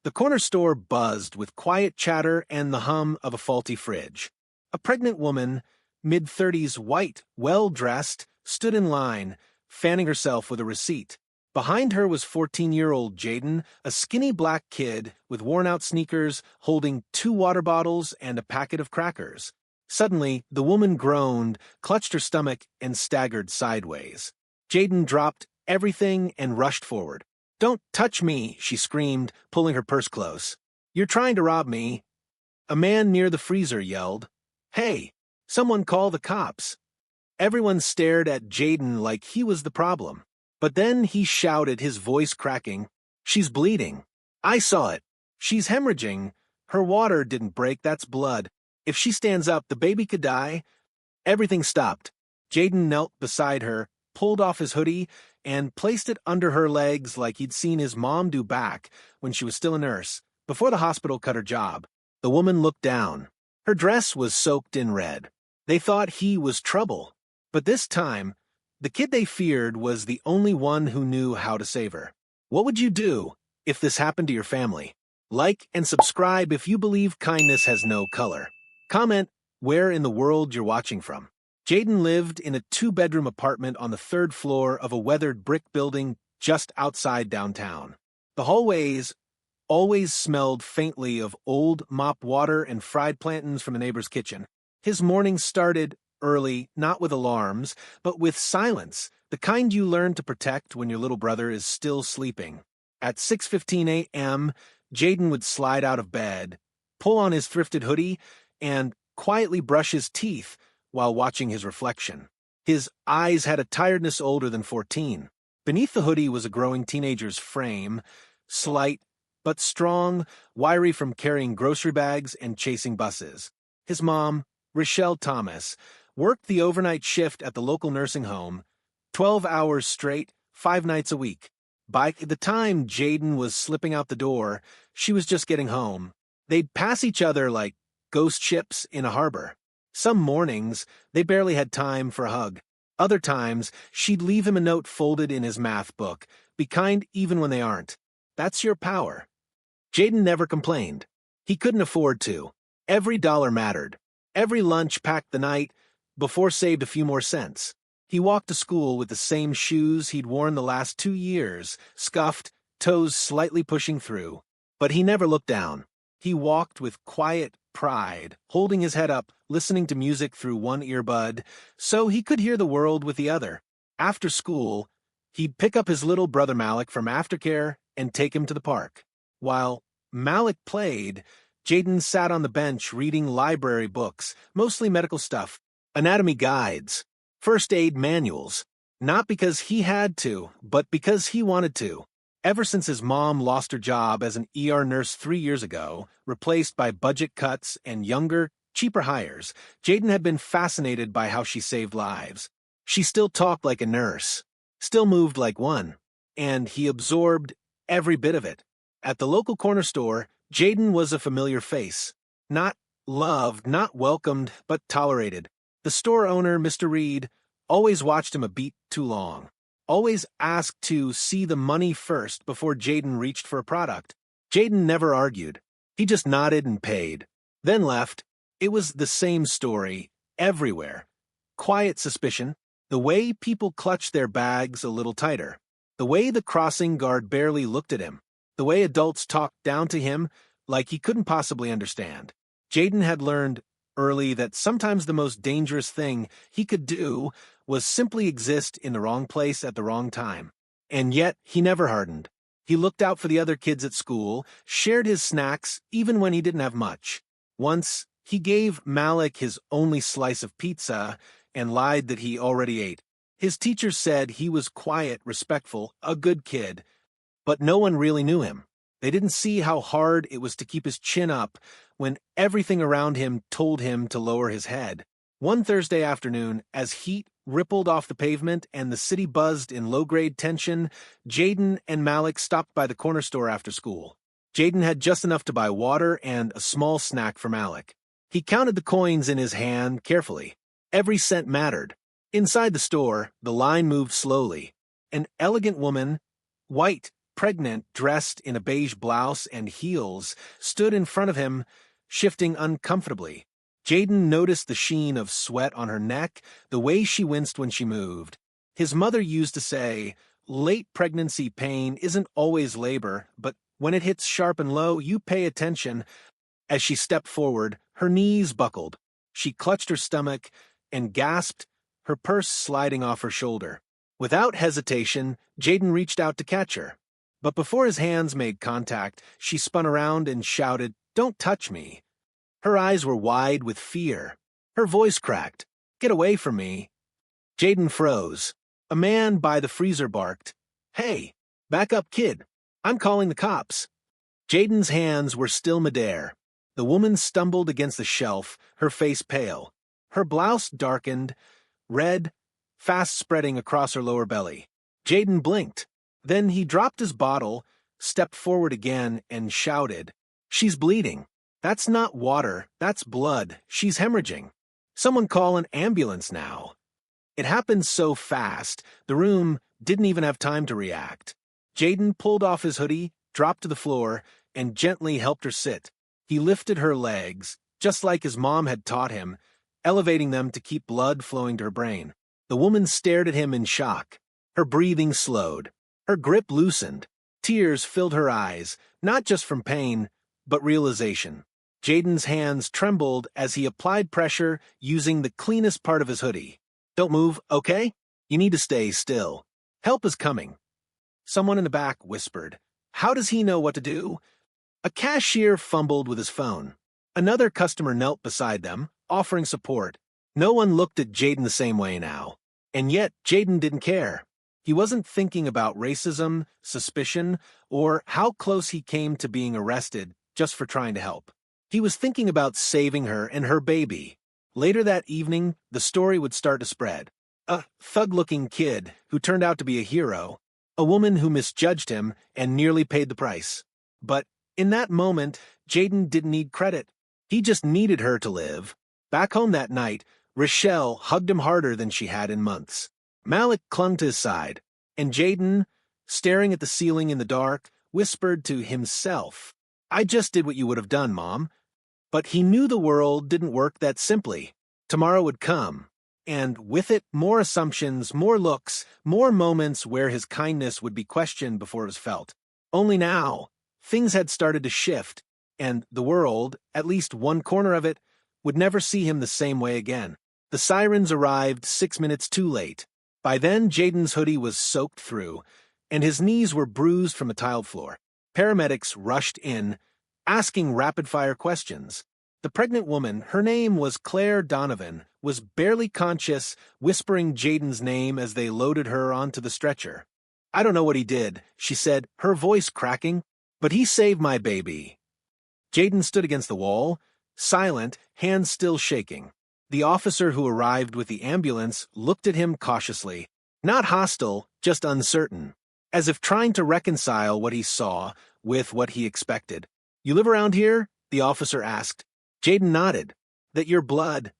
The corner store buzzed with quiet chatter and the hum of a faulty fridge. A pregnant woman, mid-30s, white, well-dressed, stood in line, fanning herself with a receipt. Behind her was 14-year-old Jayden, a skinny black kid with worn-out sneakers, holding 2 water bottles and a packet of crackers. Suddenly, the woman groaned, clutched her stomach, and staggered sideways. Jayden dropped everything and rushed forward. "Don't touch me," she screamed, pulling her purse close. "You're trying to rob me." A man near the freezer yelled, "Hey, someone call the cops." Everyone stared at Jayden like he was the problem. But then he shouted, his voice cracking, "She's bleeding. I saw it. She's hemorrhaging. Her water didn't break, that's blood. If she stands up, the baby could die." Everything stopped. Jayden knelt beside her, pulled off his hoodie, and placed it under her legs like he'd seen his mom do back when she was still a nurse, before the hospital cut her job. The woman looked down. Her dress was soaked in red. They thought he was trouble. But this time, the kid they feared was the only one who knew how to save her. What would you do if this happened to your family? Like and subscribe if you believe kindness has no color. Comment where in the world you're watching from. Jayden lived in a 2-bedroom apartment on the 3rd floor of a weathered brick building just outside downtown. The hallways always smelled faintly of old mop water and fried plantains from a neighbor's kitchen. His mornings started early, not with alarms, but with silence, the kind you learn to protect when your little brother is still sleeping. At 6:15 a.m., Jayden would slide out of bed, pull on his thrifted hoodie, and quietly brush his teeth while watching his reflection. His eyes had a tiredness older than 14. Beneath the hoodie was a growing teenager's frame, slight but strong, wiry from carrying grocery bags and chasing buses. His mom, Rochelle Thomas, worked the overnight shift at the local nursing home, 12 hours straight, 5 nights a week. By the time Jayden was slipping out the door, she was just getting home. They'd pass each other like ghost ships in a harbor. Some mornings, they barely had time for a hug. Other times, she'd leave him a note folded in his math book. Be kind even when they aren't. That's your power. Jayden never complained. He couldn't afford to. Every dollar mattered. Every lunch packed the night before saved a few more cents. He walked to school with the same shoes he'd worn the last 2 years, scuffed, toes slightly pushing through. But he never looked down. He walked with quiet pride, holding his head up, listening to music through one earbud, so he could hear the world with the other. After school, he'd pick up his little brother Malik from aftercare and take him to the park. While Malik played, Jayden sat on the bench reading library books, mostly medical stuff, anatomy guides, first aid manuals, not because he had to, but because he wanted to. Ever since his mom lost her job as an ER nurse 3 years ago, replaced by budget cuts and younger, cheaper hires, Jayden had been fascinated by how she saved lives. She still talked like a nurse, still moved like one, and he absorbed every bit of it. At the local corner store, Jayden was a familiar face. Not loved, not welcomed, but tolerated. The store owner, Mr. Reed, always watched him a beat too long. Always asked to see the money first before Jayden reached for a product. Jayden never argued. He just nodded and paid. Then left. It was the same story, everywhere. Quiet suspicion. The way people clutched their bags a little tighter. The way the crossing guard barely looked at him. The way adults talked down to him like he couldn't possibly understand. Jayden had learned early that sometimes the most dangerous thing he could do was simply exist in the wrong place at the wrong time. And yet, he never hardened. He looked out for the other kids at school, shared his snacks even when he didn't have much. Once, he gave Malik his only slice of pizza and lied that he already ate. His teacher said he was quiet, respectful, a good kid, but no one really knew him. They didn't see how hard it was to keep his chin up when everything around him told him to lower his head. One Thursday afternoon, as heat rippled off the pavement and the city buzzed in low-grade tension, Jayden and Malik stopped by the corner store after school. Jayden had just enough to buy water and a small snack for Malik. He counted the coins in his hand carefully. Every cent mattered. Inside the store, the line moved slowly. An elegant woman, white, pregnant, dressed in a beige blouse and heels, stood in front of him, shifting uncomfortably. Jayden noticed the sheen of sweat on her neck, the way she winced when she moved. His mother used to say, "Late pregnancy pain isn't always labor, but when it hits sharp and low, you pay attention." As she stepped forward, her knees buckled. She clutched her stomach and gasped, her purse sliding off her shoulder. Without hesitation, Jayden reached out to catch her. But before his hands made contact, she spun around and shouted, "Don't touch me." Her eyes were wide with fear. Her voice cracked, "Get away from me." Jayden froze. A man by the freezer barked, "Hey, back up, kid. I'm calling the cops." Jayden's hands were still midair. The woman stumbled against the shelf, her face pale. Her blouse darkened, red, fast spreading across her lower belly. Jayden blinked. Then he dropped his bottle, stepped forward again, and shouted, "She's bleeding. That's not water, that's blood. She's hemorrhaging. Someone call an ambulance now." It happened so fast, the room didn't even have time to react. Jayden pulled off his hoodie, dropped to the floor, and gently helped her sit. He lifted her legs, just like his mom had taught him, elevating them to keep blood flowing to her brain. The woman stared at him in shock. Her breathing slowed. Her grip loosened. Tears filled her eyes, not just from pain, but realization. Jayden's hands trembled as he applied pressure using the cleanest part of his hoodie. "Don't move, okay? You need to stay still. Help is coming." Someone in the back whispered, "How does he know what to do?" A cashier fumbled with his phone. Another customer knelt beside them, offering support. No one looked at Jayden the same way now. And yet, Jayden didn't care. He wasn't thinking about racism, suspicion, or how close he came to being arrested just for trying to help. He was thinking about saving her and her baby. Later that evening, the story would start to spread. A thug-looking kid who turned out to be a hero. A woman who misjudged him and nearly paid the price. But in that moment, Jayden didn't need credit. He just needed her to live. Back home that night, Rochelle hugged him harder than she had in months. Malik clung to his side, and Jayden, staring at the ceiling in the dark, whispered to himself, "I just did what you would have done, Mom." But he knew the world didn't work that simply. Tomorrow would come, and with it, more assumptions, more looks, more moments where his kindness would be questioned before it was felt. Only now, things had started to shift, and the world, at least one corner of it, would never see him the same way again. The sirens arrived 6 minutes too late. By then, Jayden's hoodie was soaked through, and his knees were bruised from a tiled floor. Paramedics rushed in, asking rapid-fire questions. The pregnant woman, her name was Claire Donovan, was barely conscious, whispering Jayden's name as they loaded her onto the stretcher. "I don't know what he did," she said, her voice cracking, "but he saved my baby." Jayden stood against the wall, silent, hands still shaking. The officer who arrived with the ambulance looked at him cautiously, not hostile, just uncertain, as if trying to reconcile what he saw with what he expected. "You live around here?" the officer asked. Jayden nodded. "That your blood?"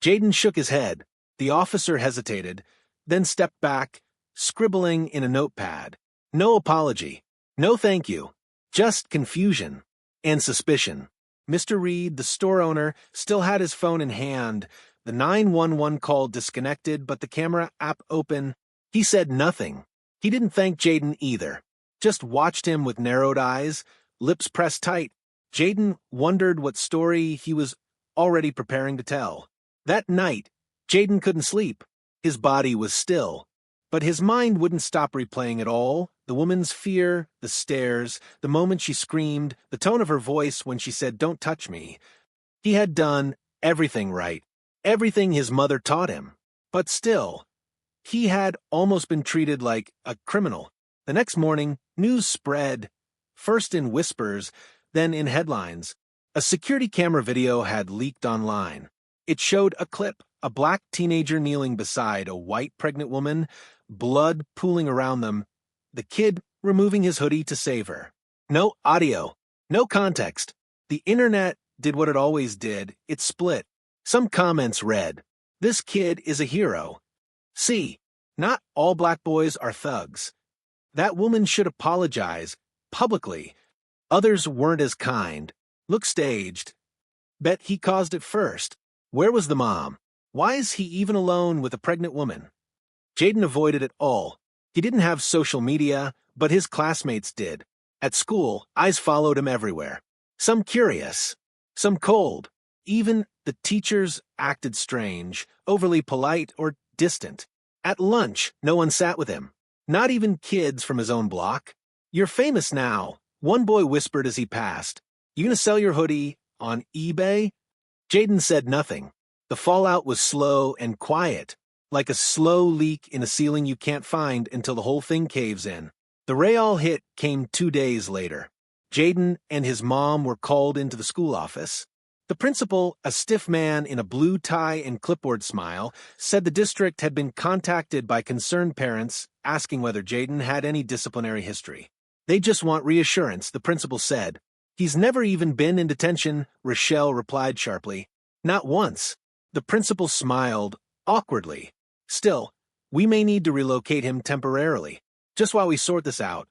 Jayden shook his head. The officer hesitated, then stepped back, scribbling in a notepad. "No apology. No thank you. Just confusion. And suspicion." Mr. Reed, the store owner, still had his phone in hand. The 911 call disconnected, but the camera app open. He said nothing. He didn't thank Jayden either. Just watched him with narrowed eyes, lips pressed tight. Jayden wondered what story he was already preparing to tell. That night, Jayden couldn't sleep. His body was still. But his mind wouldn't stop replaying it all. The woman's fear, the stares, the moment she screamed, the tone of her voice when she said, "Don't touch me." He had done everything right. Everything his mother taught him. But still, he had almost been treated like a criminal. The next morning, news spread, first in whispers, then in headlines. A security camera video had leaked online. It showed a clip, a black teenager kneeling beside a white pregnant woman, blood pooling around them, the kid removing his hoodie to save her. No audio, no context. The internet did what it always did, it split. Some comments read, "This kid is a hero." C. Not all black boys are thugs. That woman should apologize, publicly. Others weren't as kind. Look staged. Bet he caused it first. Where was the mom? Why is he even alone with a pregnant woman? Jayden avoided it all. He didn't have social media, but his classmates did. At school, eyes followed him everywhere. Some curious, some cold. Even the teachers acted strange, overly polite or distant. At lunch, no one sat with him. Not even kids from his own block. "You're famous now," one boy whispered as he passed. "You gonna sell your hoodie on eBay?" Jayden said nothing. The fallout was slow and quiet, like a slow leak in a ceiling you can't find until the whole thing caves in. The Rayall hit came 2 days later. Jayden and his mom were called into the school office. The principal, a stiff man in a blue tie and clipboard smile, said the district had been contacted by concerned parents asking whether Jayden had any disciplinary history. "They just want reassurance," the principal said. "He's never even been in detention," Rochelle replied sharply. "Not once." The principal smiled, awkwardly. "Still, we may need to relocate him temporarily, just while we sort this out."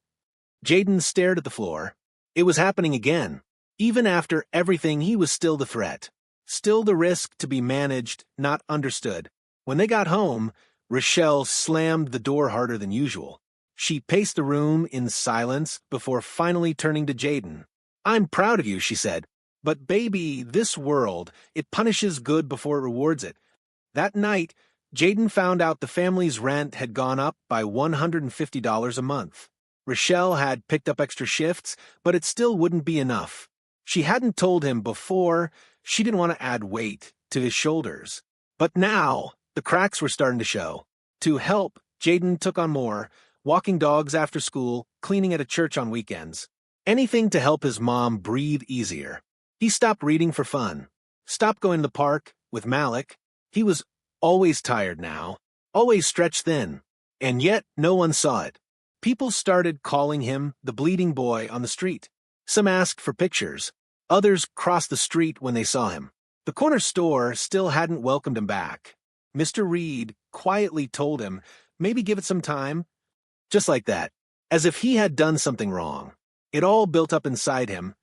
Jayden stared at the floor. It was happening again. Even after everything, he was still the threat. Still the risk to be managed, not understood. When they got home, Rochelle slammed the door harder than usual. She paced the room in silence before finally turning to Jayden. "I'm proud of you," she said. "But baby, this world, it punishes good before it rewards it." That night, Jayden found out the family's rent had gone up by $150 a month. Rochelle had picked up extra shifts, but it still wouldn't be enough. She hadn't told him before. She didn't want to add weight to his shoulders. But now, the cracks were starting to show. To help, Jayden took on more, walking dogs after school, cleaning at a church on weekends. Anything to help his mom breathe easier. He stopped reading for fun. Stopped going to the park with Malik. He was always tired now, always stretched thin. And yet, no one saw it. People started calling him the bleeding boy on the street. Some asked for pictures. Others crossed the street when they saw him. The corner store still hadn't welcomed him back. Mr. Reed quietly told him, maybe give it some time. Just like that, as if he had done something wrong. It all built up inside him,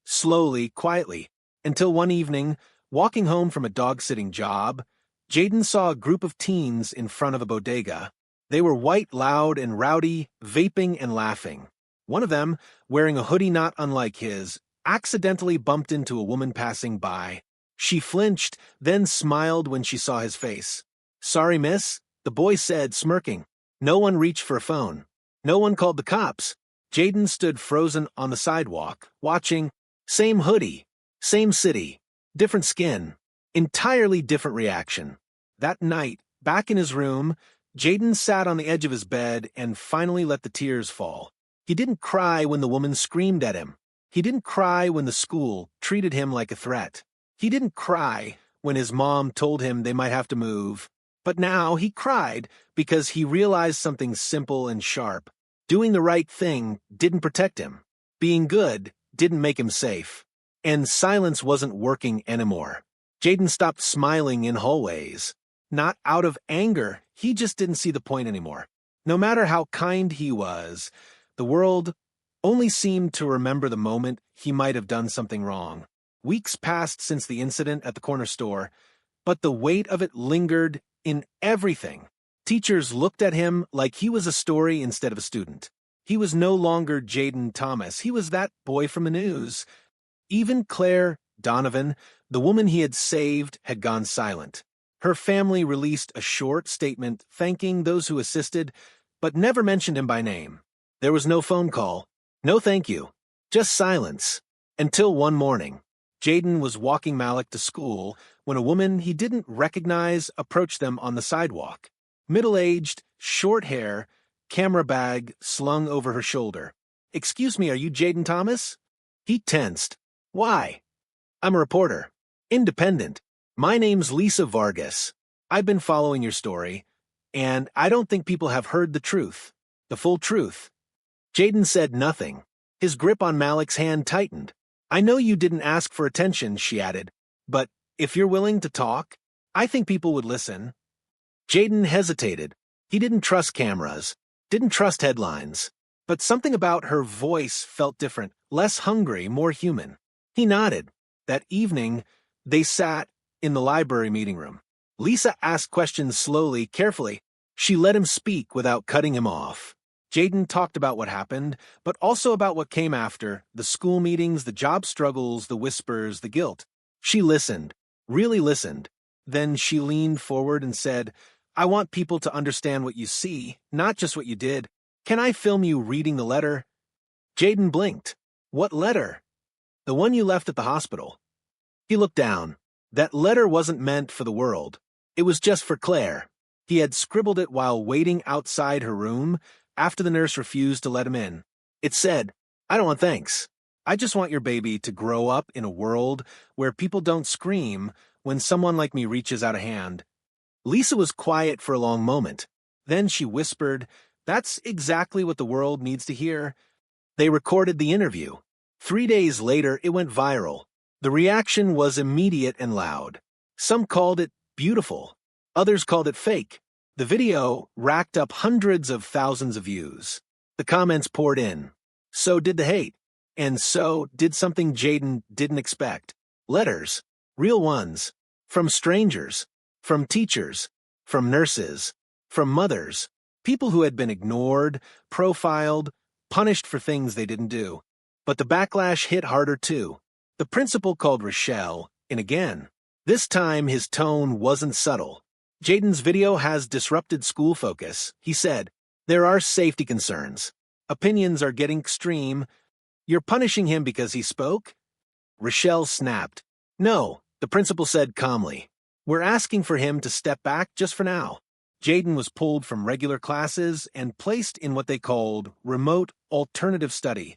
slowly, quietly, until one evening, walking home from a dog-sitting job, Jayden saw a group of teens in front of a bodega. They were white, loud, and rowdy, vaping and laughing. One of them, wearing a hoodie not unlike his, accidentally bumped into a woman passing by. She flinched, then smiled when she saw his face. "Sorry, miss," the boy said, smirking. No one reached for a phone. No one called the cops. Jayden stood frozen on the sidewalk, watching. Same hoodie, same city, different skin, entirely different reaction. That night, back in his room, Jayden sat on the edge of his bed and finally let the tears fall. He didn't cry when the woman screamed at him. He didn't cry when the school treated him like a threat. He didn't cry when his mom told him they might have to move. But now he cried because he realized something simple and sharp. Doing the right thing didn't protect him. Being good didn't make him safe. And silence wasn't working anymore. Jayden stopped smiling in hallways. Not out of anger, he just didn't see the point anymore. No matter how kind he was, the world only seemed to remember the moment he might have done something wrong. Weeks passed since the incident at the corner store, but the weight of it lingered in everything. Teachers looked at him like he was a story instead of a student. He was no longer Jayden Thomas. He was that boy from the news. Even Claire Donovan, the woman he had saved, had gone silent. Her family released a short statement thanking those who assisted, but never mentioned him by name. There was no phone call, no thank you, just silence. Until one morning, Jayden was walking Malik to school when a woman he didn't recognize approached them on the sidewalk. Middle-aged, short hair, camera bag slung over her shoulder. "Excuse me, are you Jayden Thomas?" He tensed. "Why?" "I'm a reporter. Independent. My name's Lisa Vargas. I've been following your story, and I don't think people have heard the truth. The full truth." Jayden said nothing. His grip on Malik's hand tightened. "I know you didn't ask for attention," she added, "but if you're willing to talk, I think people would listen." Jayden hesitated. He didn't trust cameras, didn't trust headlines. but something about her voice felt different, less hungry, more human. He nodded. That evening, they sat in the library meeting room. Lisa asked questions slowly, carefully. She let him speak without cutting him off. Jayden talked about what happened, but also about what came after, the school meetings, the job struggles, the whispers, the guilt. She listened, really listened. Then she leaned forward and said, I want people to understand what you see, not just what you did. Can I film you reading the letter? Jayden blinked. What letter? The one you left at the hospital. He looked down. That letter wasn't meant for the world. It was just for Claire. He had scribbled it while waiting outside her room after the nurse refused to let him in. It said, I don't want thanks. I just want your baby to grow up in a world where people don't scream when someone like me reaches out a hand. Lisa was quiet for a long moment. Then she whispered, That's exactly what the world needs to hear. They recorded the interview. 3 days later, it went viral. The reaction was immediate and loud. Some called it beautiful. Others called it fake. The video racked up hundreds of thousands of views. The comments poured in. So did the hate. And so did something Jayden didn't expect. Letters. Real ones. From strangers. From teachers. From nurses. From mothers. People who had been ignored, profiled, punished for things they didn't do. But the backlash hit harder too. The principal called Rochelle in again. This time his tone wasn't subtle. Jayden's video has disrupted school focus. He said, There are safety concerns. Opinions are getting extreme. You're punishing him because he spoke? Rochelle snapped. No, the principal said calmly. We're asking for him to step back just for now. Jayden was pulled from regular classes and placed in what they called remote alternative study.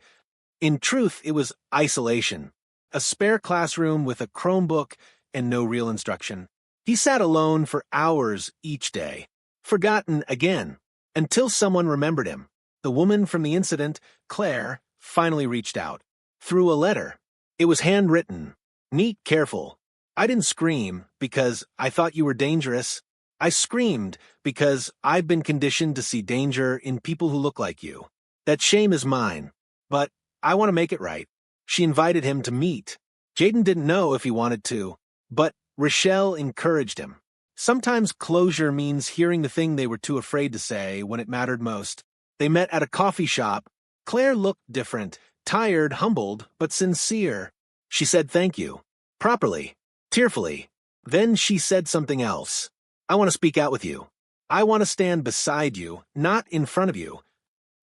In truth, it was isolation. A spare classroom with a Chromebook and no real instruction. He sat alone for hours each day, forgotten again, until someone remembered him. The woman from the incident, Claire, finally reached out. Through a letter. It was handwritten. Neat, careful. I didn't scream because I thought you were dangerous. I screamed because I've been conditioned to see danger in people who look like you. That shame is mine. But I want to make it right. She invited him to meet. Jayden didn't know if he wanted to, but Rochelle encouraged him. Sometimes closure means hearing the thing they were too afraid to say when it mattered most. They met at a coffee shop. Claire looked different, tired, humbled, but sincere. She said thank you. Properly. Tearfully. Then she said something else. I want to speak out with you. I want to stand beside you, not in front of you.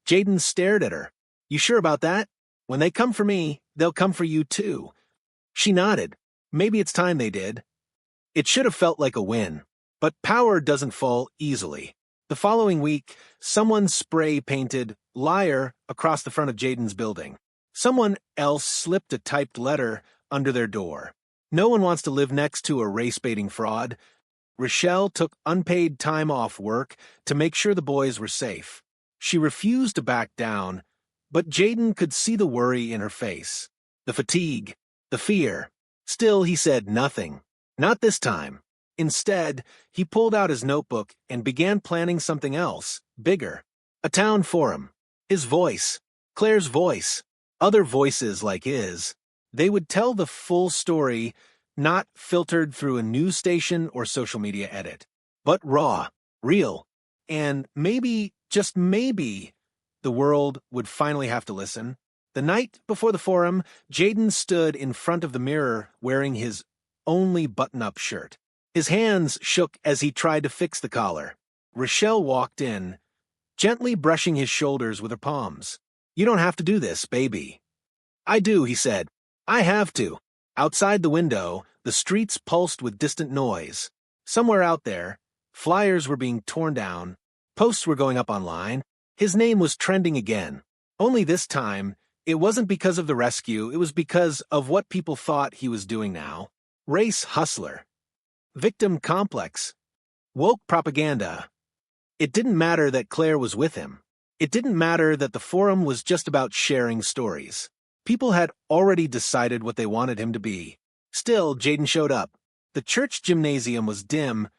Jayden stared at her. You sure about that? When they come for me, they'll come for you too. She nodded. Maybe it's time they did. It should have felt like a win. But power doesn't fall easily. The following week, someone spray-painted "liar" across the front of Jayden's building. Someone else slipped a typed letter under their door. No one wants to live next to a race-baiting fraud. Rochelle took unpaid time off work to make sure the boys were safe. She refused to back down, but Jayden could see the worry in her face. The fatigue, the fear. Still, he said nothing. Not this time. Instead, he pulled out his notebook and began planning something else, bigger. A town forum. His voice. Claire's voice. Other voices like his. They would tell the full story, not filtered through a news station or social media edit, but raw, real, and maybe, just maybe, the world would finally have to listen. The night before the forum, Jayden stood in front of the mirror wearing his only button-up shirt. His hands shook as he tried to fix the collar. Rochelle walked in, gently brushing his shoulders with her palms. You don't have to do this, baby. I do, he said. I have to. Outside the window, the streets pulsed with distant noise. Somewhere out there, flyers were being torn down, posts were going up online. His name was trending again. Only this time, it wasn't because of the rescue, it was because of what people thought he was doing now. Race hustler. Victim complex. Woke propaganda. It didn't matter that Claire was with him. It didn't matter that the forum was just about sharing stories. People had already decided what they wanted him to be. Still, Jayden showed up. The church gymnasium was dim,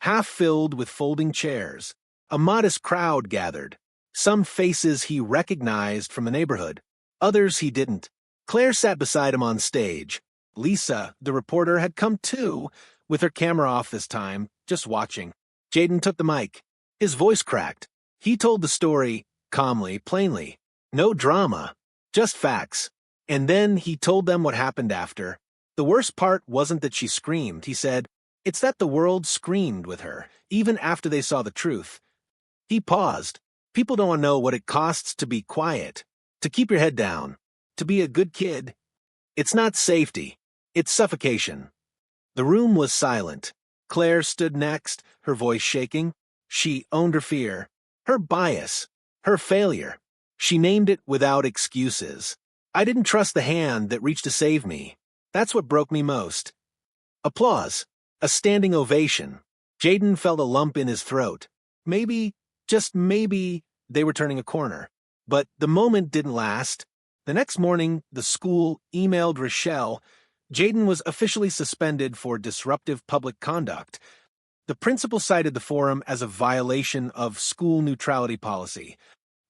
half filled with folding chairs. A modest crowd gathered. Some faces he recognized from the neighborhood, others he didn't. Claire sat beside him on stage. Lisa, the reporter, had come too, with her camera off this time, just watching. Jayden took the mic. His voice cracked. He told the story, calmly, plainly. No drama, just facts. And then he told them what happened after. The worst part wasn't that she screamed, he said. It's that the world screamed with her, even after they saw the truth. He paused. People don't know what it costs to be quiet, to keep your head down, to be a good kid. It's not safety, it's suffocation. The room was silent. Claire stood next, her voice shaking. She owned her fear, her bias, her failure. She named it without excuses. I didn't trust the hand that reached to save me. That's what broke me most. Applause. A standing ovation. Jayden felt a lump in his throat. Maybe, just maybe, they were turning a corner. But the moment didn't last. The next morning, the school emailed Rochelle. Jayden was officially suspended for disruptive public conduct. The principal cited the forum as a violation of school neutrality policy.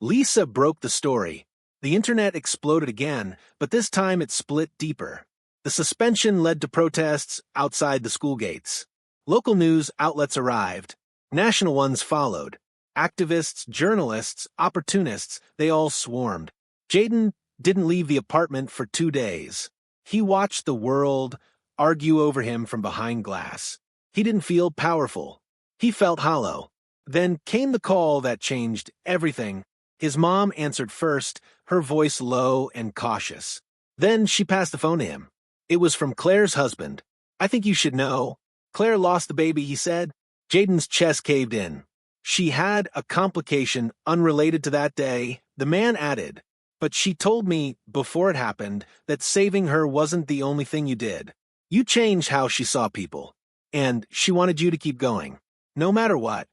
Lisa broke the story. The internet exploded again, but this time it split deeper. The suspension led to protests outside the school gates. Local news outlets arrived. National ones followed. Activists, journalists, opportunists, they all swarmed. Jayden didn't leave the apartment for 2 days. He watched the world argue over him from behind glass. He didn't feel powerful. He felt hollow. Then came the call that changed everything. His mom answered first, her voice low and cautious. Then she passed the phone to him. It was from Claire's husband. I think you should know. Claire lost the baby, he said. Jayden's chest caved in. She had a complication unrelated to that day, the man added. But she told me, before it happened, that saving her wasn't the only thing you did. You changed how she saw people. And she wanted you to keep going. No matter what.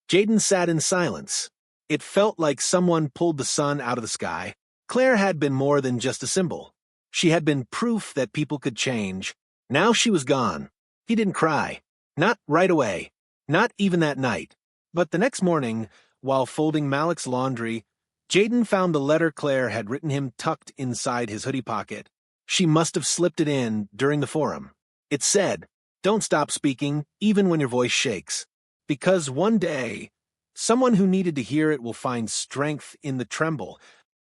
Jayden sat in silence. It felt like someone pulled the sun out of the sky. Claire had been more than just a symbol. She had been proof that people could change. Now she was gone. He didn't cry. Not right away. Not even that night. But the next morning, while folding Malik's laundry, Jayden found the letter Claire had written him tucked inside his hoodie pocket. She must have slipped it in during the forum. It said, "Don't stop speaking, even when your voice shakes. Because one day, someone who needed to hear it will find strength in the tremble."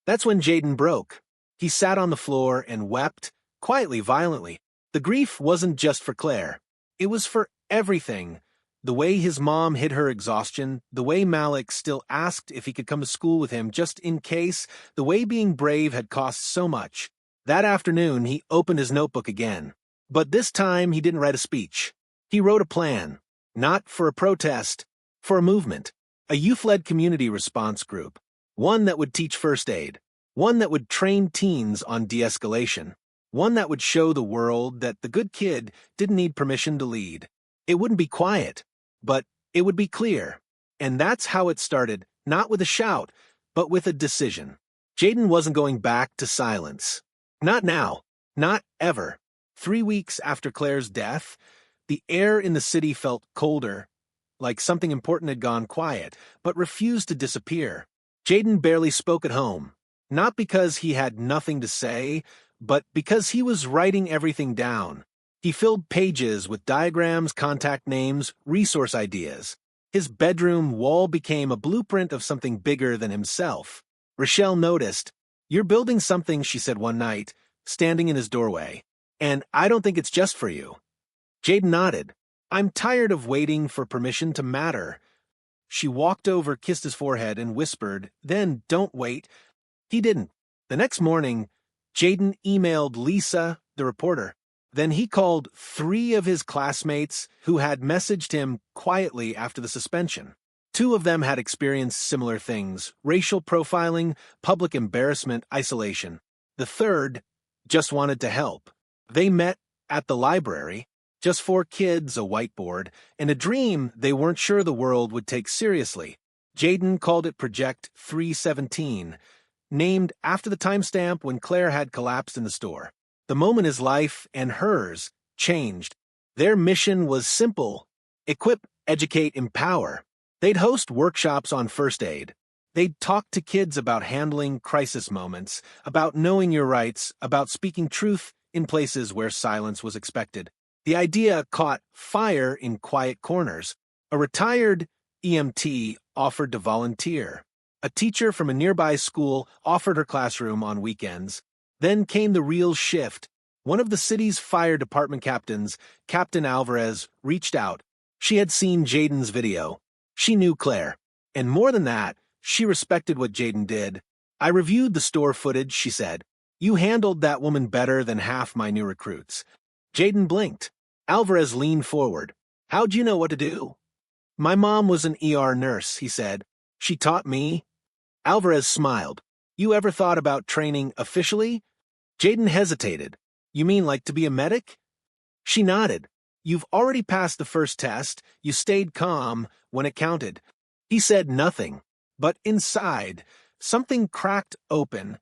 That's when Jayden broke. He sat on the floor and wept, quietly, violently. The grief wasn't just for Claire. It was for everything. The way his mom hid her exhaustion, the way Malik still asked if he could come to school with him just in case, the way being brave had cost so much. That afternoon, he opened his notebook again. But this time, he didn't write a speech. He wrote a plan. Not for a protest, for a movement. A youth-led community response group. One that would teach first aid. One that would train teens on de-escalation. One that would show the world that the good kid didn't need permission to lead. It wouldn't be quiet, but it would be clear. And that's how it started, not with a shout, but with a decision. Jayden wasn't going back to silence. Not now. Not ever. 3 weeks after Claire's death, the air in the city felt colder, like something important had gone quiet, but refused to disappear. Jayden barely spoke at home. Not because he had nothing to say, but because he was writing everything down. He filled pages with diagrams, contact names, resource ideas. His bedroom wall became a blueprint of something bigger than himself. Rochelle noticed. "You're building something," she said one night, standing in his doorway. "And I don't think it's just for you." Jayden nodded. "I'm tired of waiting for permission to matter." She walked over, kissed his forehead, and whispered, "Then don't wait." He didn't. The next morning, Jayden emailed Lisa, the reporter. Then he called 3 of his classmates who had messaged him quietly after the suspension. 2 of them had experienced similar things: racial profiling, public embarrassment, isolation. The third just wanted to help. They met at the library. Just 4 kids, a whiteboard, and a dream they weren't sure the world would take seriously. Jayden called it Project 317, named after the timestamp when Claire had collapsed in the store. The moment his life and hers changed. Their mission was simple: equip, educate, empower. They'd host workshops on first aid. They'd talk to kids about handling crisis moments, about knowing your rights, about speaking truth in places where silence was expected. The idea caught fire in quiet corners. A retired EMT offered to volunteer. A teacher from a nearby school offered her classroom on weekends. Then came the real shift. One of the city's fire department captains, Captain Alvarez, reached out. She had seen Jayden's video. She knew Claire. And more than that, she respected what Jayden did. "I reviewed the store footage," she said. "You handled that woman better than half my new recruits." Jayden blinked. Alvarez leaned forward. "How'd you know what to do?" "My mom was an ER nurse," he said. "She taught me." Alvarez smiled. "You ever thought about training officially?" Jayden hesitated. "You mean like to be a medic?" She nodded. "You've already passed the first test. You stayed calm when it counted." He said nothing, but inside, something cracked open.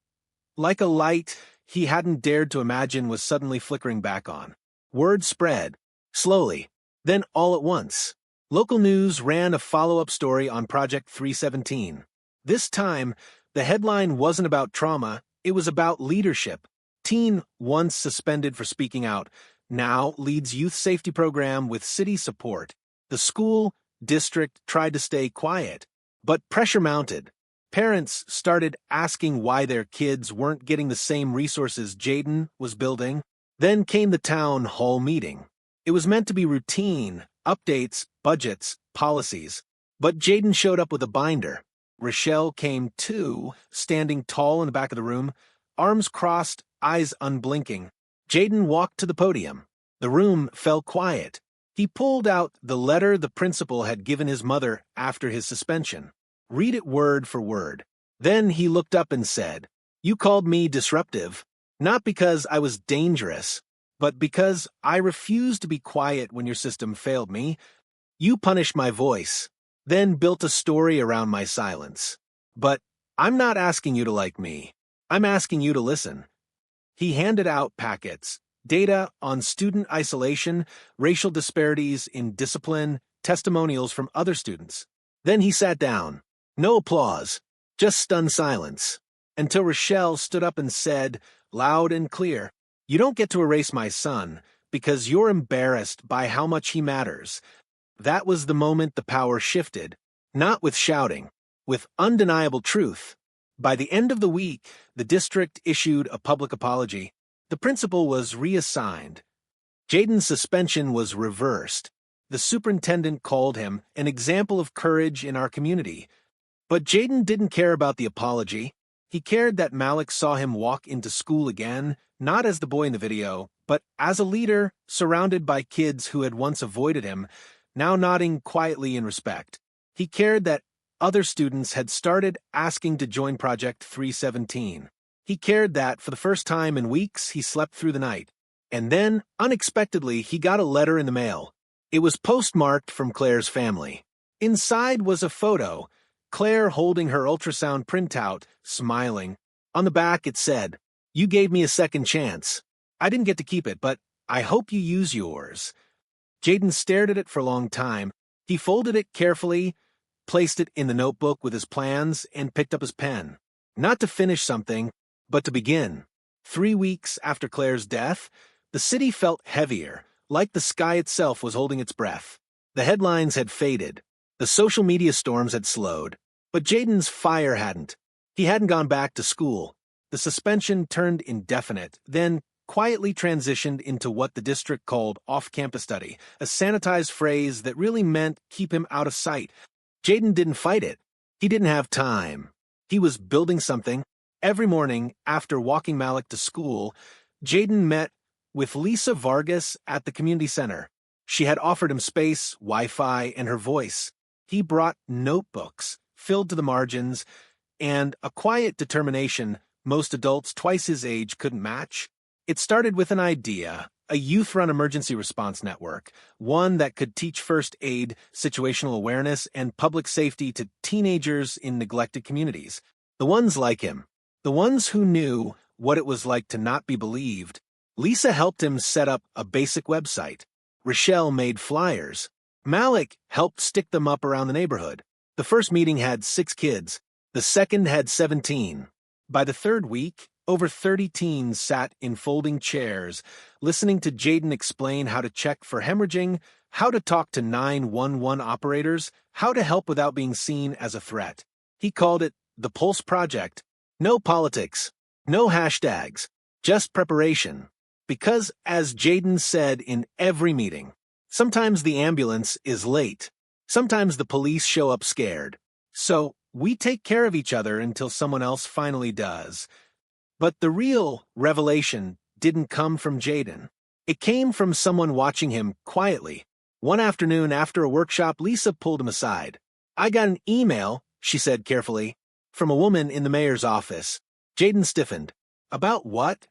Like a light he hadn't dared to imagine was suddenly flickering back on. Word spread, slowly, then all at once. Local news ran a follow-up story on Project 317. This time, the headline wasn't about trauma, it was about leadership. Teen once suspended for speaking out, now leads youth safety program with city support. The school district tried to stay quiet, but pressure mounted. Parents started asking why their kids weren't getting the same resources Jayden was building. Then came the town hall meeting. It was meant to be routine, updates, budgets, policies. But Jayden showed up with a binder. Rochelle came too, standing tall in the back of the room, arms crossed, eyes unblinking. Jayden walked to the podium. The room fell quiet. He pulled out the letter the principal had given his mother after his suspension. "Read it word for word." Then he looked up and said, "You called me disruptive. Not because I was dangerous, but because I refused to be quiet when your system failed me. You punished my voice, then built a story around my silence. But I'm not asking you to like me. I'm asking you to listen." He handed out packets, data on student isolation, racial disparities in discipline, testimonials from other students. Then he sat down. No applause, just stunned silence, until Rochelle stood up and said, loud and clear, "You don't get to erase my son because you're embarrassed by how much he matters." That was the moment the power shifted, not with shouting, with undeniable truth. By the end of the week, the district issued a public apology. The principal was reassigned. Jayden's suspension was reversed. The superintendent called him an example of courage in our community. But Jayden didn't care about the apology. He cared that Malik saw him walk into school again, not as the boy in the video, but as a leader surrounded by kids who had once avoided him, now nodding quietly in respect. He cared that other students had started asking to join Project 317. He cared that, for the first time in weeks, he slept through the night. And then, unexpectedly, he got a letter in the mail. It was postmarked from Claire's family. Inside was a photo, Claire holding her ultrasound printout, smiling. On the back it said, "You gave me a second chance. I didn't get to keep it, but I hope you use yours." Jayden stared at it for a long time. He folded it carefully, placed it in the notebook with his plans, and picked up his pen. Not to finish something, but to begin. 3 weeks after Claire's death, the city felt heavier, like the sky itself was holding its breath. The headlines had faded. The social media storms had slowed. But Jayden's fire hadn't. He hadn't gone back to school. The suspension turned indefinite, then quietly transitioned into what the district called off-campus study, a sanitized phrase that really meant keep him out of sight. Jayden didn't fight it. He didn't have time. He was building something. Every morning, after walking Malik to school, Jayden met with Lisa Vargas at the community center. She had offered him space, Wi-Fi, and her voice. He brought notebooks, filled to the margins, and a quiet determination most adults twice his age couldn't match. It started with an idea, a youth-run emergency response network, one that could teach first aid, situational awareness, and public safety to teenagers in neglected communities. The ones like him. The ones who knew what it was like to not be believed. Lisa helped him set up a basic website. Rochelle made flyers. Malik helped stick them up around the neighborhood. The first meeting had 6 kids. The second had 17. By the third week, over 30 teens sat in folding chairs, listening to Jayden explain how to check for hemorrhaging, how to talk to 911 operators, how to help without being seen as a threat. He called it the Pulse Project. No politics, no hashtags, just preparation. Because, as Jayden said in every meeting, sometimes the ambulance is late. Sometimes the police show up scared. So, we take care of each other until someone else finally does. But the real revelation didn't come from Jayden. It came from someone watching him quietly. One afternoon after a workshop, Lisa pulled him aside. "I got an email," she said carefully, "from a woman in the mayor's office." Jayden stiffened. "About what?"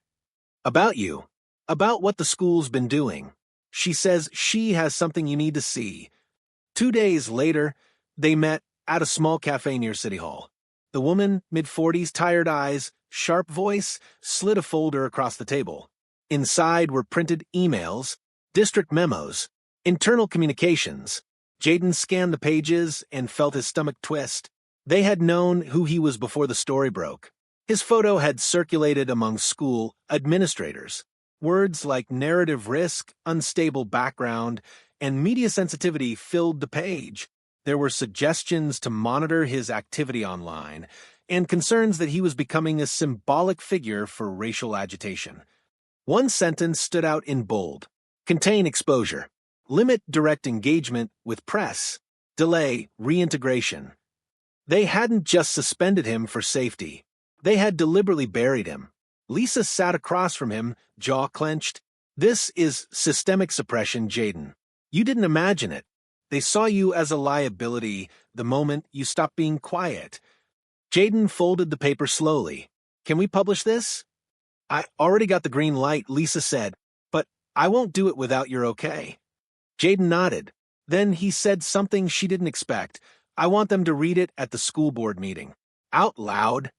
"About you. About what the school's been doing. She says she has something you need to see." 2 days later, they met at a small cafe near City Hall. The woman, mid-40s, tired eyes, sharp voice, slid a folder across the table. Inside were printed emails, district memos, internal communications. Jayden scanned the pages and felt his stomach twist. They had known who he was before the story broke. His photo had circulated among school administrators. Words like narrative risk, unstable background, and media sensitivity filled the page. There were suggestions to monitor his activity online, and concerns that he was becoming a symbolic figure for racial agitation. One sentence stood out in bold: contain exposure, limit direct engagement with press, delay reintegration. They hadn't just suspended him for safety. They had deliberately buried him. Lisa sat across from him, jaw clenched. "This is systemic suppression, Jayden. You didn't imagine it. They saw you as a liability the moment you stopped being quiet." Jayden folded the paper slowly. "Can we publish this?" "I already got the green light," Lisa said, "but I won't do it without your okay." Jayden nodded. Then he said something she didn't expect. "I want them to read it at the school board meeting. Out loud."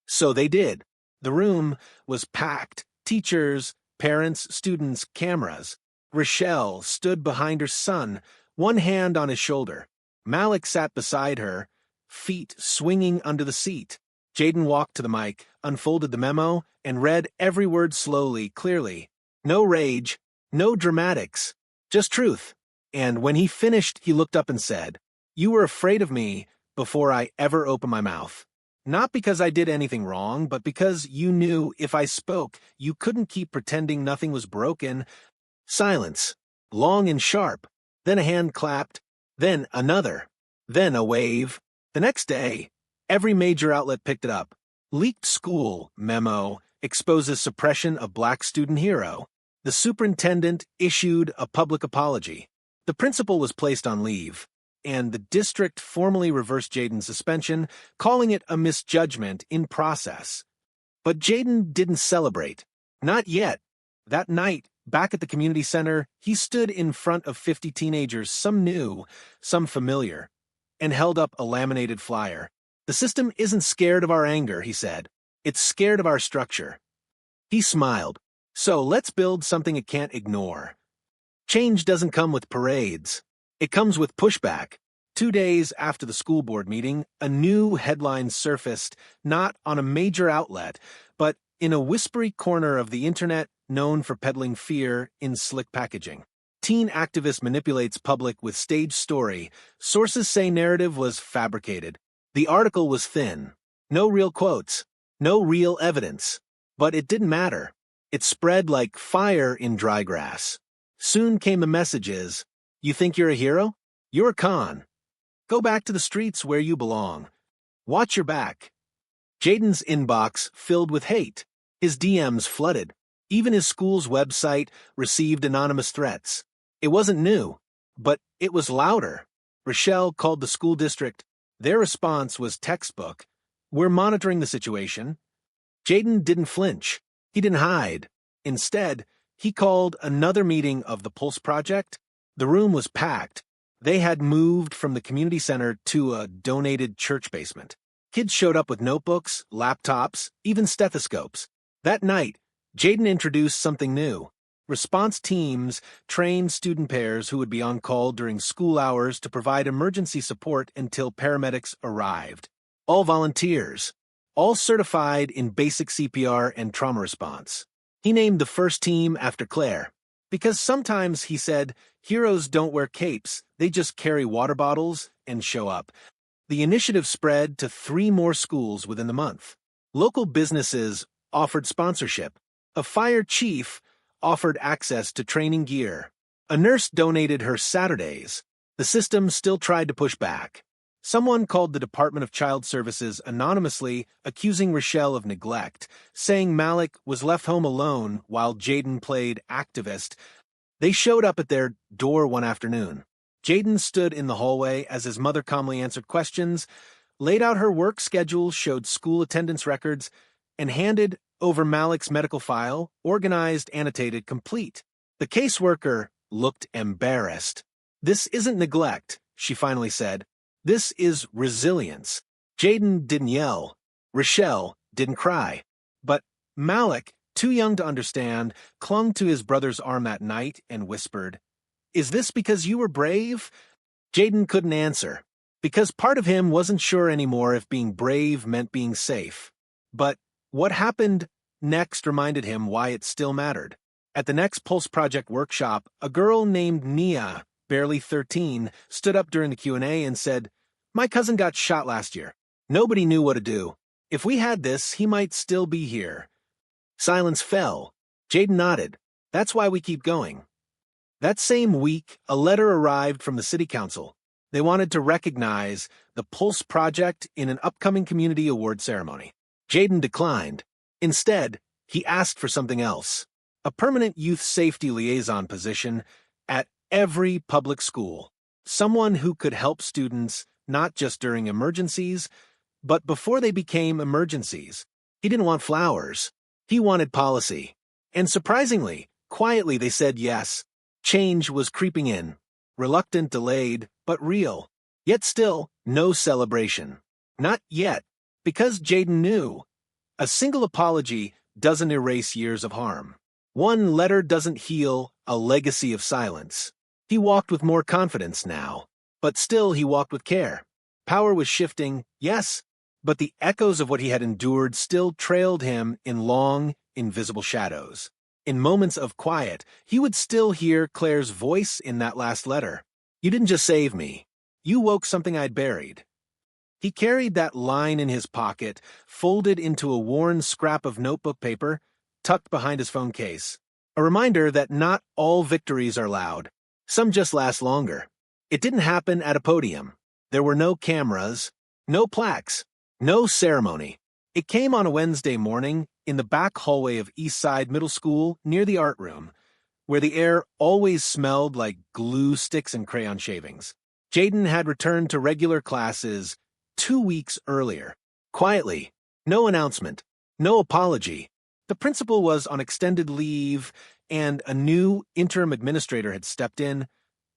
So they did. The room was packed. Teachers, parents, students, cameras. Rochelle stood behind her son, one hand on his shoulder. Malik sat beside her, feet swinging under the seat. Jayden walked to the mic, unfolded the memo, and read every word slowly, clearly. No rage, no dramatics, just truth. And when he finished, he looked up and said, "You were afraid of me before I ever opened my mouth. Not because I did anything wrong, but because you knew if I spoke, you couldn't keep pretending nothing was broken." Silence, long and sharp. Then a hand clapped, then another, then a wave. The next day, every major outlet picked it up. Leaked school memo exposes suppression of black student hero. The superintendent issued a public apology. The principal was placed on leave, and the district formally reversed Jayden's suspension, calling it a misjudgment in process. But Jayden didn't celebrate. Not yet. That night, back at the community center, he stood in front of 50 teenagers, some new, some familiar, and held up a laminated flyer. "The system isn't scared of our anger," he said. "It's scared of our structure." He smiled. "So let's build something it can't ignore." Change doesn't come with parades. It comes with pushback. 2 days after the school board meeting, a new headline surfaced, not on a major outlet, but in a whispery corner of the internet known for peddling fear in slick packaging. Teen activist manipulates public with staged story. Sources say narrative was fabricated. The article was thin. No real quotes. No real evidence. But it didn't matter. It spread like fire in dry grass. Soon came the messages: "You think you're a hero? You're a con. Go back to the streets where you belong. Watch your back." Jayden's inbox filled with hate. His DMs flooded. Even his school's website received anonymous threats. It wasn't new, but it was louder. Rochelle called the school district. Their response was textbook. "We're monitoring the situation." Jayden didn't flinch. He didn't hide. Instead, he called another meeting of the Pulse Project. The room was packed. They had moved from the community center to a donated church basement. Kids showed up with notebooks, laptops, even stethoscopes. That night, Jayden introduced something new. Response teams trained student pairs who would be on call during school hours to provide emergency support until paramedics arrived. all volunteers, all certified in basic CPR and trauma response. He named the first team after Claire, because sometimes, he said, heroes don't wear capes, they just carry water bottles and show up. The initiative spread to 3 more schools within the month. Local businesses offered sponsorship. A fire chief offered access to training gear. A nurse donated her Saturdays. The system still tried to push back. Someone called the Department of Child Services anonymously, accusing Rochelle of neglect, saying Malik was left home alone while Jayden played activist. They showed up at their door one afternoon. Jayden stood in the hallway as his mother calmly answered questions, laid out her work schedule, showed school attendance records, and handed over Malik's medical file, organized, annotated, complete. The caseworker looked embarrassed. "This isn't neglect," she finally said. "This is resilience." Jayden didn't yell. Rochelle didn't cry. But Malik, too young to understand, clung to his brother's arm that night and whispered, "Is this because you were brave?" Jayden couldn't answer, because part of him wasn't sure anymore if being brave meant being safe. But what happened next reminded him why it still mattered. At the next Pulse Project workshop, a girl named Nia, barely 13, stood up during the Q&A and said, "My cousin got shot last year. Nobody knew what to do. If we had this, he might still be here." Silence fell. Jayden nodded. "That's why we keep going." That same week, a letter arrived from the city council. They wanted to recognize the Pulse Project in an upcoming community award ceremony. Jayden declined. Instead, he asked for something else: a permanent youth safety liaison position at every public school. Someone who could help students not just during emergencies, but before they became emergencies. He didn't want flowers. He wanted policy. And surprisingly, quietly they said yes. Change was creeping in. Reluctant, delayed, but real. Yet still, no celebration. Not yet, because Jayden knew. A single apology doesn't erase years of harm. One letter doesn't heal a legacy of silence. He walked with more confidence now, but still he walked with care. Power was shifting, yes, but the echoes of what he had endured still trailed him in long, invisible shadows. In moments of quiet, he would still hear Claire's voice in that last letter. "You didn't just save me. You woke something I'd buried." He carried that line in his pocket, folded into a worn scrap of notebook paper, tucked behind his phone case. A reminder that not all victories are loud. Some just last longer. It didn't happen at a podium. There were no cameras, no plaques, no ceremony. It came on a Wednesday morning in the back hallway of Eastside Middle School near the art room, where the air always smelled like glue sticks and crayon shavings. Jayden had returned to regular classes 2 weeks earlier. Quietly, no announcement, no apology. The principal was on extended leave, and a new interim administrator had stepped in,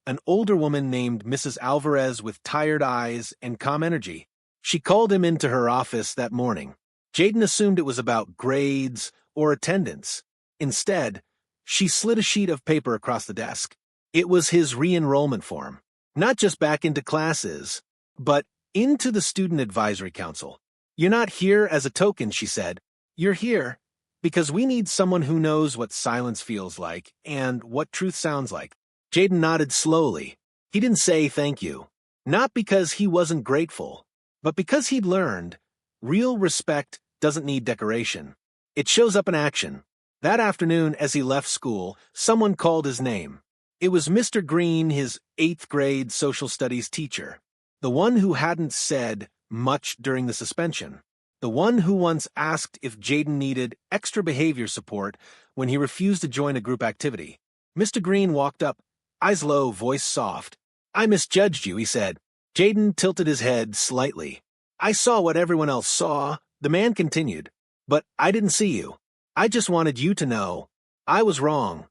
an older woman named Mrs. Alvarez with tired eyes and calm energy. She called him into her office that morning. Jayden assumed it was about grades or attendance. Instead, she slid a sheet of paper across the desk. It was his re-enrollment form. Not just back into classes, but into the Student Advisory Council. "You're not here as a token," she said. "You're here because we need someone who knows what silence feels like and what truth sounds like." Jayden nodded slowly. He didn't say thank you. Not because he wasn't grateful, but because he'd learned real respect doesn't need decoration. It shows up in action. That afternoon, as he left school, someone called his name. It was Mr. Green, his 8th grade social studies teacher. The one who hadn't said much during the suspension. The one who once asked if Jayden needed extra behavior support when he refused to join a group activity. Mr. Green walked up, eyes low, voice soft. "I misjudged you," he said. Jayden tilted his head slightly. "I saw what everyone else saw," the man continued. "But I didn't see you. I just wanted you to know. I was wrong."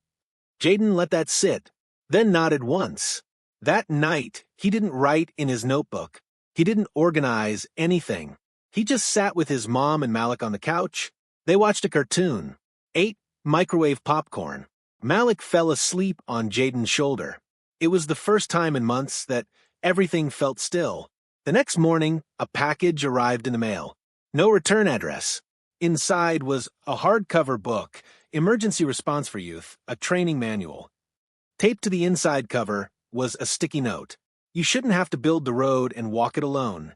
Jayden let that sit, then nodded once. That night, he didn't write in his notebook. He didn't organize anything. He just sat with his mom and Malik on the couch. They watched a cartoon, ate microwave popcorn. Malik fell asleep on Jayden's shoulder. It was the first time in months that everything felt still. The next morning, a package arrived in the mail. No return address. Inside was a hardcover book, Emergency Response for Youth, a training manual. Taped to the inside cover was a sticky note. You shouldn't have to build the road and walk it alone.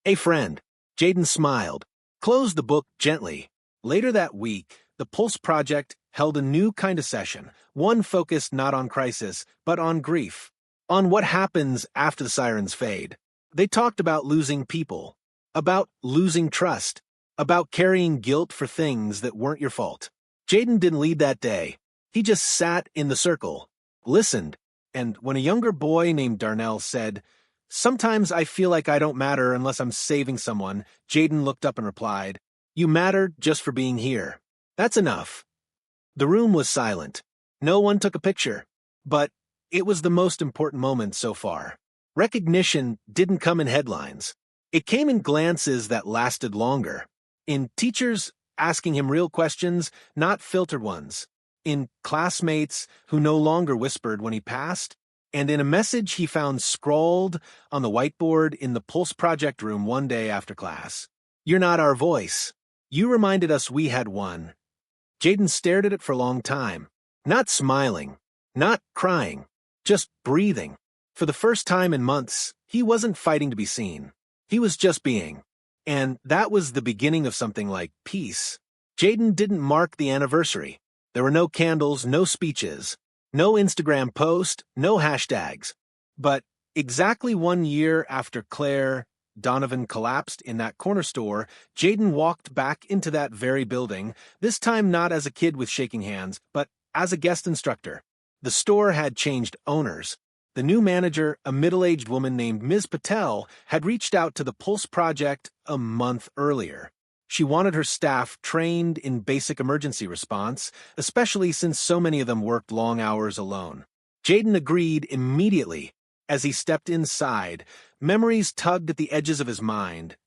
A friend. Jayden smiled, closed the book gently. Later that week, the Pulse Project held a new kind of session, one focused not on crisis, but on grief, on what happens after the sirens fade. They talked about losing people, about losing trust, about carrying guilt for things that weren't your fault. Jayden didn't lead that day. He just sat in the circle, listened, and when a younger boy named Darnell said, "Sometimes I feel like I don't matter unless I'm saving someone," Jayden looked up and replied, "You matter just for being here. That's enough." The room was silent. No one took a picture, but it was the most important moment so far. Recognition didn't come in headlines. It came in glances that lasted longer. In teachers asking him real questions, not filtered ones. In classmates who no longer whispered when he passed. And in a message he found scrawled on the whiteboard in the Pulse Project room one day after class. "You're not our voice. You reminded us we had one." Jayden stared at it for a long time, not smiling, not crying, just breathing. For the first time in months, he wasn't fighting to be seen. He was just being. And that was the beginning of something like peace. Jayden didn't mark the anniversary. There were no candles, no speeches, no Instagram post, no hashtags. But exactly 1 year after Claire Donovan collapsed in that corner store, Jayden walked back into that very building, this time not as a kid with shaking hands, but as a guest instructor. The store had changed owners. The new manager, a middle-aged woman named Ms. Patel, had reached out to the Pulse Project a month earlier. She wanted her staff trained in basic emergency response, especially since so many of them worked long hours alone. Jayden agreed immediately. As he stepped inside, memories tugged at the edges of his mind.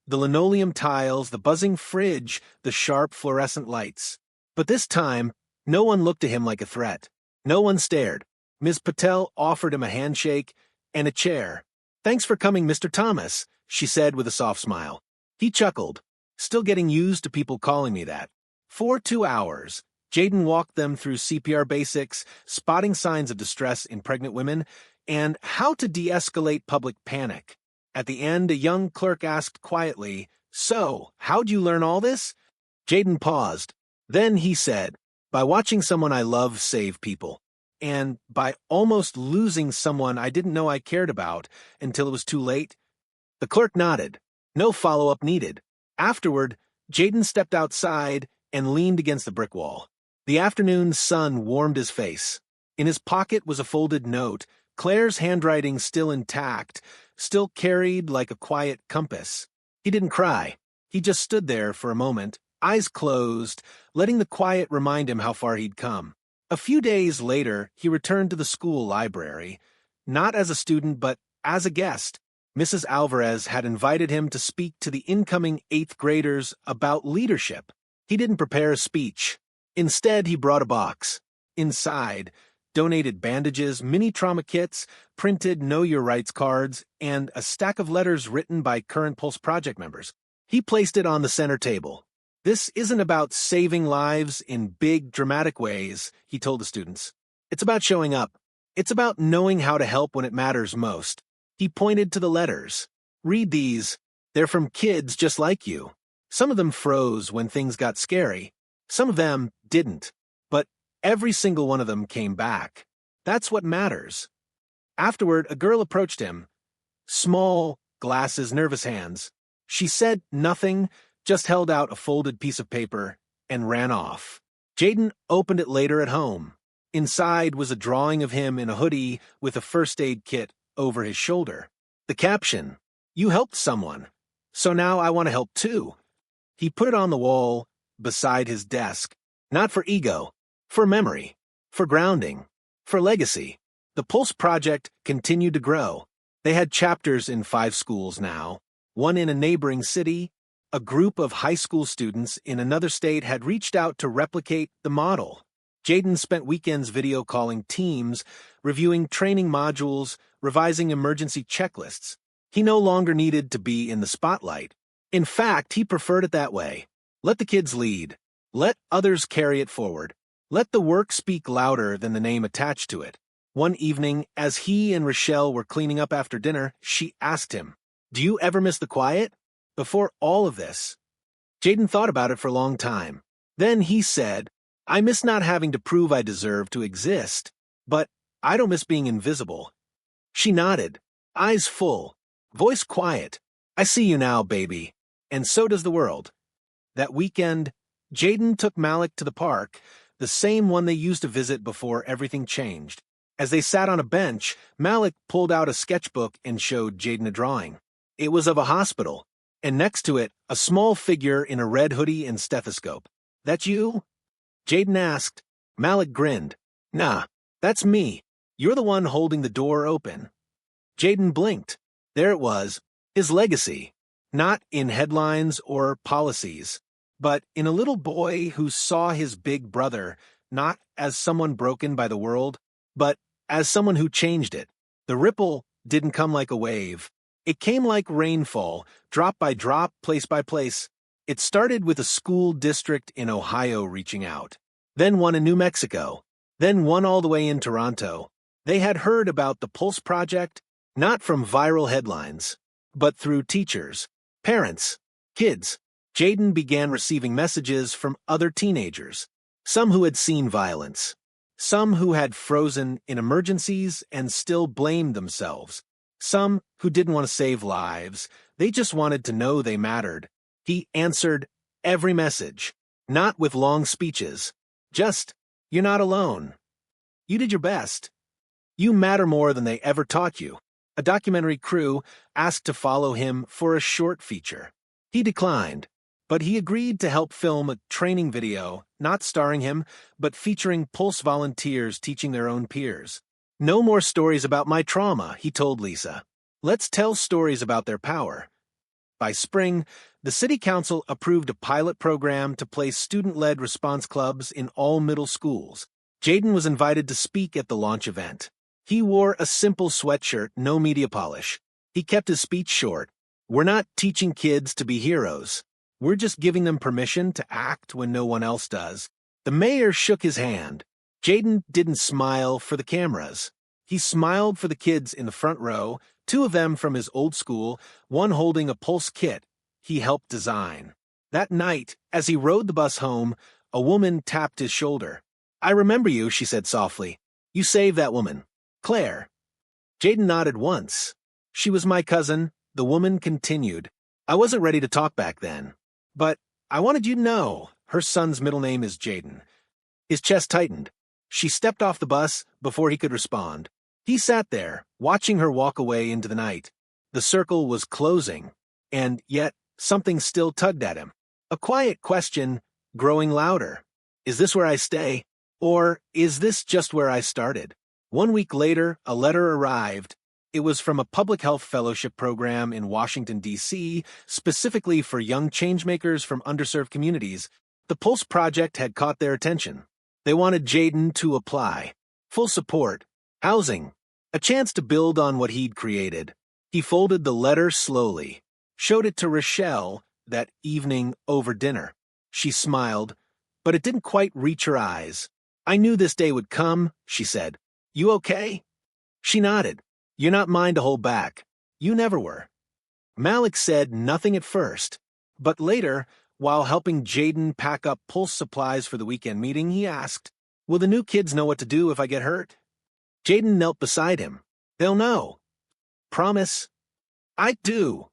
The linoleum tiles, the buzzing fridge, the sharp fluorescent lights. But this time, no one looked at him like a threat. No one stared. Ms. Patel offered him a handshake and a chair. "Thanks for coming, Mr. Thomas," she said with a soft smile. He chuckled, still getting used to people calling me that. For 2 hours, Jayden walked them through CPR basics, spotting signs of distress in pregnant women, and how to de-escalate public panic. At the end, a young clerk asked quietly, "So, how'd you learn all this?" Jayden paused. Then he said, "By watching someone I love save people. And by almost losing someone I didn't know I cared about until it was too late." The clerk nodded. No follow-up needed. Afterward, Jayden stepped outside and leaned against the brick wall. The afternoon sun warmed his face. In his pocket was a folded note, Claire's handwriting still intact, still carried like a quiet compass. He didn't cry. He just stood there for a moment, eyes closed, letting the quiet remind him how far he'd come. A few days later, he returned to the school library, not as a student but as a guest. Mrs. Alvarez had invited him to speak to the incoming 8th graders about leadership. He didn't prepare a speech. Instead, he brought a box. Inside, donated bandages, mini trauma kits, printed Know Your Rights cards, and a stack of letters written by current Pulse Project members. He placed it on the center table. "This isn't about saving lives in big, dramatic ways," he told the students. "It's about showing up. It's about knowing how to help when it matters most." He pointed to the letters. "Read these. They're from kids just like you. Some of them froze when things got scary. Some of them didn't. But every single one of them came back. That's what matters." Afterward, a girl approached him. Small, glasses, nervous hands. She said nothing, just held out a folded piece of paper and ran off. Jayden opened it later at home. Inside was a drawing of him in a hoodie with a first aid kit over his shoulder. The caption, "You helped someone, so now I want to help too." He put it on the wall beside his desk, not for ego, for memory, for grounding, for legacy. The Pulse Project continued to grow. They had chapters in 5 schools now, one in a neighboring city. A group of high school students in another state had reached out to replicate the model. Jayden spent weekends video calling teams, reviewing training modules, revising emergency checklists. He no longer needed to be in the spotlight. In fact, he preferred it that way. Let the kids lead. Let others carry it forward. Let the work speak louder than the name attached to it. One evening, as he and Rochelle were cleaning up after dinner, she asked him, "Do you ever miss the quiet?" Before all of this, Jayden thought about it for a long time. Then he said, "I miss not having to prove I deserve to exist, but I don't miss being invisible." She nodded, eyes full, voice quiet. "I see you now, baby, and so does the world." That weekend, Jayden took Malik to the park, the same one they used to visit before everything changed. As they sat on a bench, Malik pulled out a sketchbook and showed Jayden a drawing. It was of a hospital, and next to it, a small figure in a red hoodie and stethoscope. "That you?" Jayden asked. Malik grinned. "Nah, that's me. You're the one holding the door open." Jayden blinked. There it was, his legacy. Not in headlines or policies, but in a little boy who saw his big brother not as someone broken by the world, but as someone who changed it. The ripple didn't come like a wave. It came like rainfall, drop by drop, place by place. It started with a school district in Ohio reaching out, then one in New Mexico, then one all the way in Toronto. They had heard about the Pulse Project, not from viral headlines, but through teachers, parents, kids. Jayden began receiving messages from other teenagers, some who had seen violence, some who had frozen in emergencies and still blamed themselves, some who didn't want to save lives, they just wanted to know they mattered. He answered every message, not with long speeches, just, "You're not alone. You did your best. You matter more than they ever taught you." A documentary crew asked to follow him for a short feature. He declined, but he agreed to help film a training video, not starring him, but featuring Pulse volunteers teaching their own peers. "No more stories about my trauma," he told Lisa. "Let's tell stories about their power." By spring, the city council approved a pilot program to place student-led response clubs in all middle schools. Jayden was invited to speak at the launch event. He wore a simple sweatshirt, no media polish. He kept his speech short. "We're not teaching kids to be heroes. We're just giving them permission to act when no one else does." The mayor shook his hand. Jayden didn't smile for the cameras. He smiled for the kids in the front row, two of them from his old school, one holding a Pulse kit he helped design. That night, as he rode the bus home, a woman tapped his shoulder. "I remember you," she said softly. "You saved that woman. Claire." Jayden nodded once. "She was my cousin," the woman continued. "I wasn't ready to talk back then. But I wanted you to know her son's middle name is Jayden." His chest tightened. She stepped off the bus before he could respond. He sat there, watching her walk away into the night. The circle was closing, and yet something still tugged at him. A quiet question growing louder. Is this where I stay? Or is this just where I started? 1 week later, a letter arrived. It was from a public health fellowship program in Washington, D.C., specifically for young changemakers from underserved communities. The Pulse Project had caught their attention. They wanted Jayden to apply. Full support, housing, a chance to build on what he'd created. He folded the letter slowly, showed it to Rochelle that evening over dinner. She smiled, but it didn't quite reach her eyes. "I knew this day would come," she said. "You okay?" She nodded. "You're not mine to hold back. You never were." Malik said nothing at first, but later, while helping Jayden pack up Pulse supplies for the weekend meeting, he asked, "Will the new kids know what to do if I get hurt?" Jayden knelt beside him. "They'll know." "Promise?" "I do."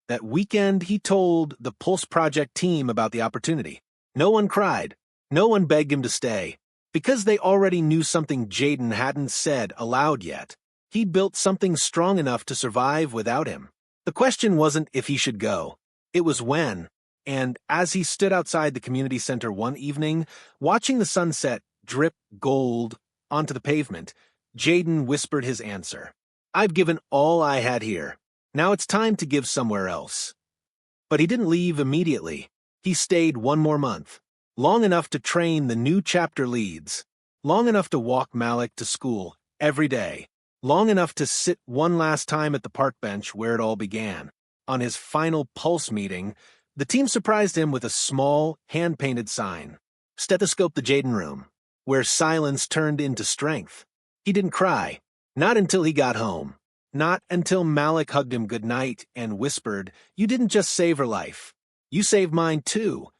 That weekend, he told the Pulse Project team about the opportunity. No one cried. No one begged him to stay, because they already knew something Jayden hadn't said aloud yet. He'd built something strong enough to survive without him. The question wasn't if he should go. It was when. And as he stood outside the community center one evening, watching the sunset drip gold onto the pavement, Jayden whispered his answer. "I've given all I had here. Now it's time to give somewhere else." But he didn't leave immediately. He stayed 1 more month. Long enough to train the new chapter leads. Long enough to walk Malik to school every day. long enough to sit one last time at the park bench where it all began. On his final pulse meeting, the team surprised him with a small, hand-painted sign. Stethoscope the Jayden room, where silence turned into strength. He didn't cry, not until he got home. Not until Malik hugged him goodnight and whispered, "You didn't just save her life. You saved mine too."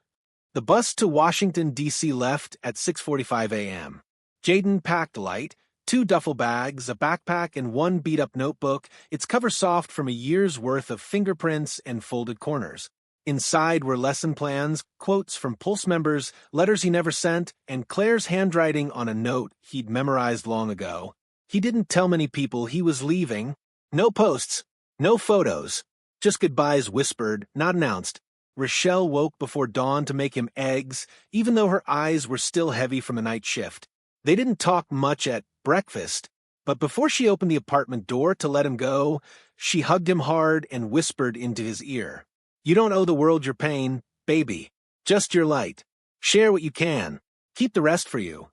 The bus to Washington, D.C. left at 6:45 a.m. Jayden packed light, 2 duffel bags, a backpack, and 1 beat-up notebook, its cover soft from a year's worth of fingerprints and folded corners. Inside were lesson plans, quotes from Pulse members, letters he never sent, and Claire's handwriting on a note he'd memorized long ago. He didn't tell many people he was leaving. No posts, no photos, just goodbyes whispered, not announced. Rochelle woke before dawn to make him eggs, even though her eyes were still heavy from a night shift. They didn't talk much at breakfast, but before she opened the apartment door to let him go, she hugged him hard and whispered into his ear, "You don't owe the world your pain, baby. Just your light. Share what you can. Keep the rest for you."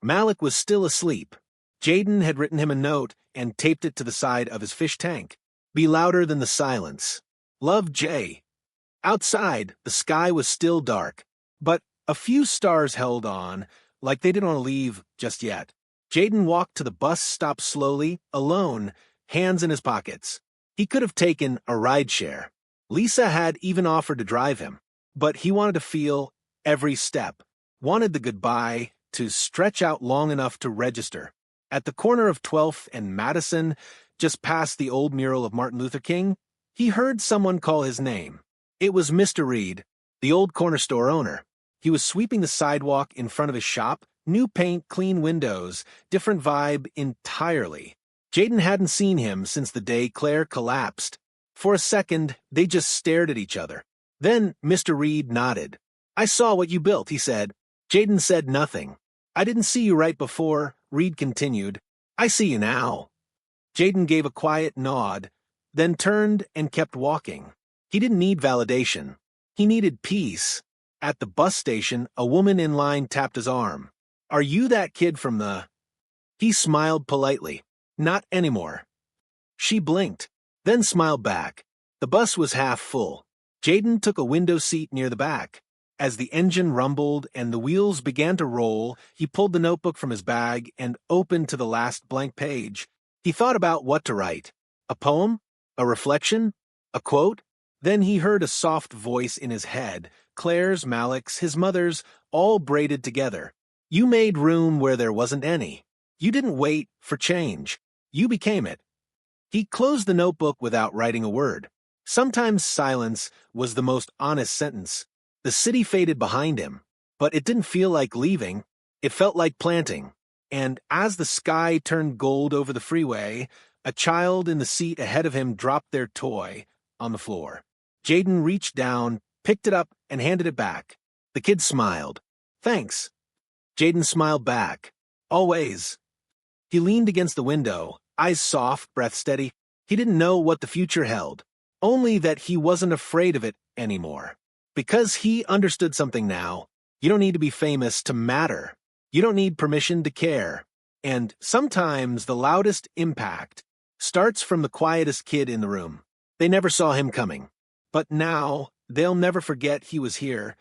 Malik was still asleep. Jayden had written him a note and taped it to the side of his fish tank. "Be louder than the silence. Love, Jay." Outside, the sky was still dark, but a few stars held on, like they didn't want to leave just yet. Jayden walked to the bus stop slowly, alone, hands in his pockets. He could have taken a rideshare. Lisa had even offered to drive him, but he wanted to feel every step, wanted the goodbye to stretch out long enough to register. At the corner of 12th and Madison, just past the old mural of Martin Luther King, he heard someone call his name. It was Mr. Reed, the old corner store owner. He was sweeping the sidewalk in front of his shop, new paint, clean windows, different vibe entirely. Jayden hadn't seen him since the day Claire collapsed. For a second, they just stared at each other. Then Mr. Reed nodded. "I saw what you built," he said. Jayden said nothing. "I didn't see you right before," Reed continued. "I see you now." Jayden gave a quiet nod, then turned and kept walking. He didn't need validation. He needed peace. At the bus station, a woman in line tapped his arm. "Are you that kid from the—" He smiled politely. "Not anymore." She blinked, then smiled back. The bus was half full. Jayden took a window seat near the back. As the engine rumbled and the wheels began to roll, he pulled the notebook from his bag and opened to the last blank page. He thought about what to write. A poem? A reflection? A quote? Then he heard a soft voice in his head, Claire's, Malik's, his mother's, all braided together. "You made room where there wasn't any. You didn't wait for change. You became it." He closed the notebook without writing a word. Sometimes silence was the most honest sentence. The city faded behind him, but it didn't feel like leaving. It felt like planting. And as the sky turned gold over the freeway, a child in the seat ahead of him dropped their toy on the floor. Jayden reached down, picked it up, and handed it back. The kid smiled. "Thanks." Jayden smiled back. "Always." He leaned against the window, eyes soft, breath steady. He didn't know what the future held, only that he wasn't afraid of it anymore. Because he understood something now. You don't need to be famous to matter. You don't need permission to care. And sometimes the loudest impact starts from the quietest kid in the room. They never saw him coming. But now, they'll never forget he was here,